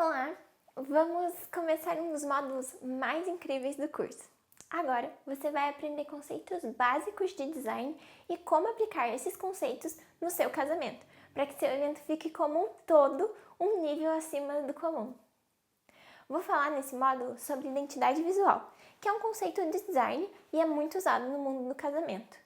Olá! Vamos começar um dos módulos mais incríveis do curso. Agora, você vai aprender conceitos básicos de design e como aplicar esses conceitos no seu casamento, para que seu evento fique como um todo, um nível acima do comum. Vou falar nesse módulo sobre identidade visual, que é um conceito de design e é muito usado no mundo do casamento.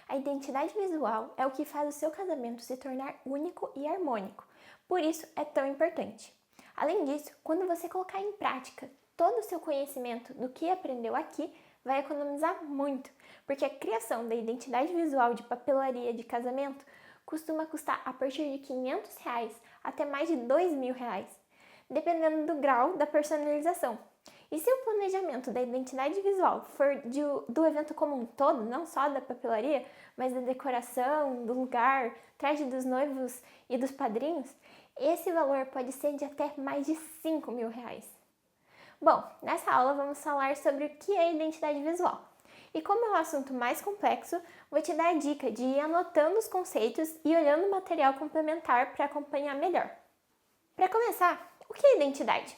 A identidade visual é o que faz o seu casamento se tornar único e harmônico, por isso é tão importante. Além disso, quando você colocar em prática todo o seu conhecimento do que aprendeu aqui, vai economizar muito, porque a criação da identidade visual de papelaria de casamento costuma custar a partir de R$500 até mais de R$2.000, dependendo do grau da personalização. E se o planejamento da identidade visual for do evento como um todo, não só da papelaria, mas da decoração, do lugar, traje dos noivos e dos padrinhos, esse valor pode ser de até mais de R$5.000. Bom, nessa aula vamos falar sobre o que é identidade visual. E como é um assunto mais complexo, vou te dar a dica de ir anotando os conceitos e olhando o material complementar para acompanhar melhor. Para começar, o que é identidade?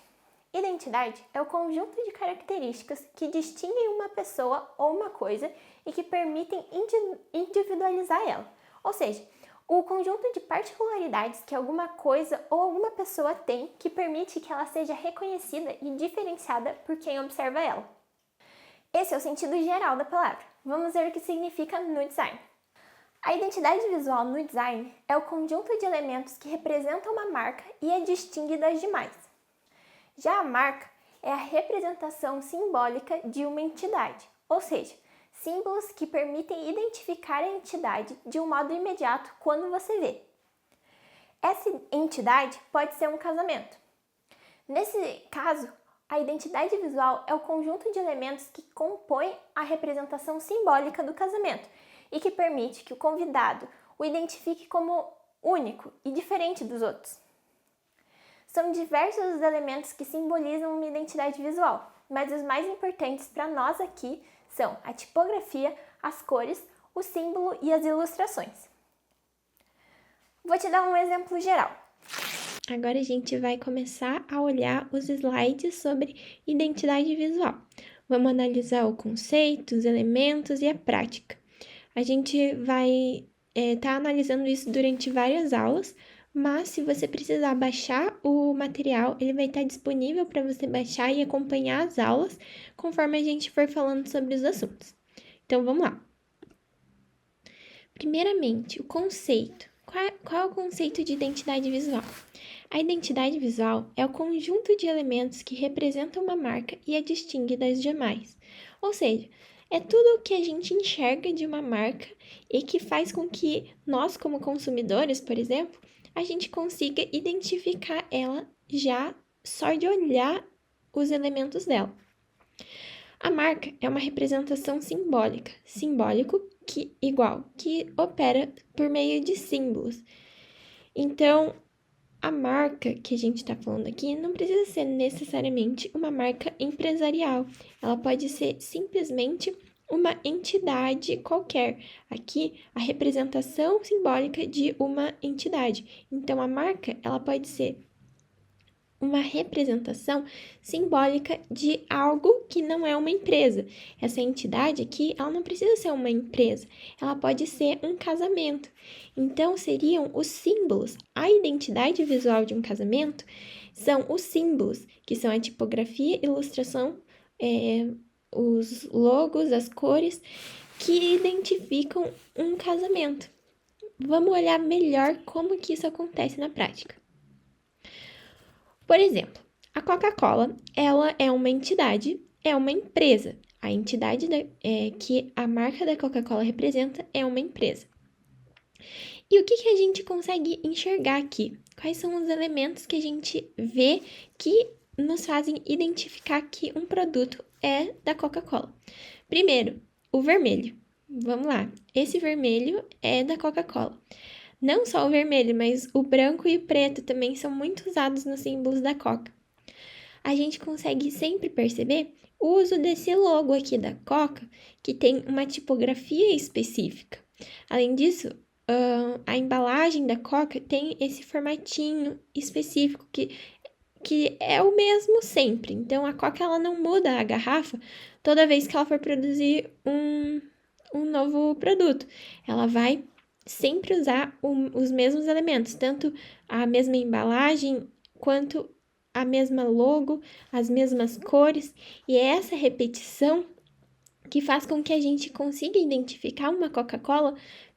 Identidade é o conjunto de características que distinguem uma pessoa ou uma coisa e que permitem individualizar ela. Ou seja, o conjunto de particularidades que alguma coisa ou alguma pessoa tem que permite que ela seja reconhecida e diferenciada por quem observa ela. Esse é o sentido geral da palavra. Vamos ver o que significa no design. A identidade visual no design é o conjunto de elementos que representam uma marca e a distingue das demais. Já a marca é a representação simbólica de uma entidade, ou seja, símbolos que permitem identificar a entidade de um modo imediato quando você vê. Essa entidade pode ser um casamento. Nesse caso, a identidade visual é o conjunto de elementos que compõem a representação simbólica do casamento e que permite que o convidado o identifique como único e diferente dos outros. São diversos os elementos que simbolizam uma identidade visual, mas os mais importantes para nós aqui são a tipografia, as cores, o símbolo e as ilustrações. Vou te dar um exemplo geral. Agora a gente vai começar a olhar os slides sobre identidade visual. Vamos analisar o conceito, os elementos e a prática. A gente vai estar analisando isso durante várias aulas, mas se você precisar baixar o material, ele vai estar disponível para você baixar e acompanhar as aulas conforme a gente for falando sobre os assuntos. Então, vamos lá. Primeiramente, o conceito. Qual é o conceito de identidade visual? A identidade visual é o conjunto de elementos que representam uma marca e a distingue das demais. Ou seja, é tudo o que a gente enxerga de uma marca e que faz com que nós, como consumidores, por exemplo, a gente consiga identificar ela já só de olhar os elementos dela. A marca é uma representação simbólica, que opera por meio de símbolos. Então, a marca que a gente está falando aqui não precisa ser necessariamente uma marca empresarial. Ela pode ser simplesmente uma entidade qualquer. Aqui, a representação simbólica de uma entidade. Então, a marca, ela pode ser uma representação simbólica de algo que não é uma empresa. Essa entidade aqui, ela não precisa ser uma empresa, ela pode ser um casamento. Então, seriam os símbolos. A identidade visual de um casamento são os símbolos, que são a tipografia, ilustração, os logos, as cores, que identificam um casamento. Vamos olhar melhor como que isso acontece na prática. Por exemplo, a Coca-Cola, ela é uma entidade, é uma empresa. A entidade que a marca da Coca-Cola representa é uma empresa. E o que a gente consegue enxergar aqui? Quais são os elementos que a gente vê que nos fazem identificar que um produto é da Coca-Cola? Primeiro, o vermelho. Vamos lá, esse vermelho é da Coca-Cola. Não só o vermelho, mas o branco e o preto também são muito usados nos símbolos da Coca. A gente consegue sempre perceber o uso desse logo aqui da Coca, que tem uma tipografia específica. Além disso, a embalagem da Coca tem esse formatinho específico que que é o mesmo sempre. Então, a Coca ela não muda a garrafa toda vez que ela for produzir um novo produto. Ela vai sempre usar os mesmos elementos, tanto a mesma embalagem quanto a mesma logo, as mesmas cores, e é essa repetição que faz com que a gente consiga identificar uma Coca-Cola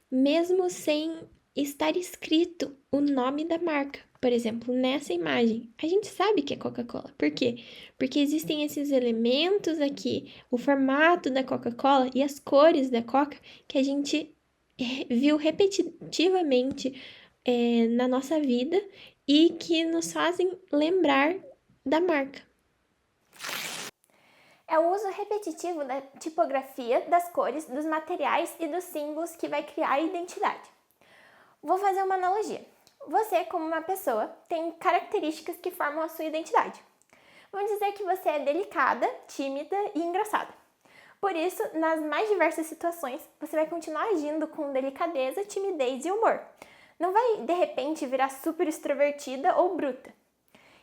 mesmo sem estar escrito o nome da marca. Por exemplo, nessa imagem, a gente sabe que é Coca-Cola. Por quê? Porque existem esses elementos aqui, o formato da Coca-Cola e as cores da Coca que a gente viu repetitivamente na nossa vida e que nos fazem lembrar da marca. É o uso repetitivo da tipografia, das cores, dos materiais e dos símbolos que vai criar a identidade. Vou fazer uma analogia. Você, como uma pessoa, tem características que formam a sua identidade. Vamos dizer que você é delicada, tímida e engraçada. Por isso, nas mais diversas situações, você vai continuar agindo com delicadeza, timidez e humor. Não vai, de repente, virar super extrovertida ou bruta.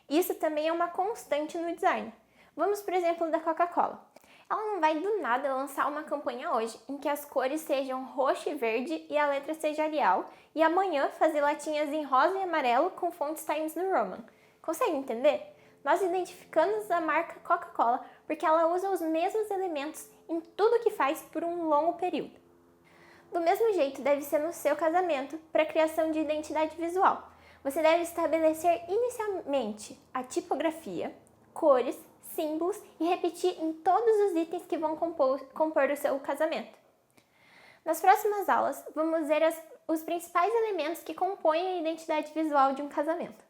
Isso também é uma constante no design. Vamos, por exemplo, da Coca-Cola. Ela não vai do nada lançar uma campanha hoje em que as cores sejam roxo e verde e a letra seja Arial, e amanhã fazer latinhas em rosa e amarelo com fontes Times New Roman. Consegue entender? Nós identificamos a marca Coca-Cola porque ela usa os mesmos elementos em tudo que faz por um longo período. Do mesmo jeito deve ser no seu casamento para a criação de identidade visual. Você deve estabelecer inicialmente a tipografia, cores, símbolos e repetir em todos os itens que vão compor o seu casamento. Nas próximas aulas, vamos ver os principais elementos que compõem a identidade visual de um casamento.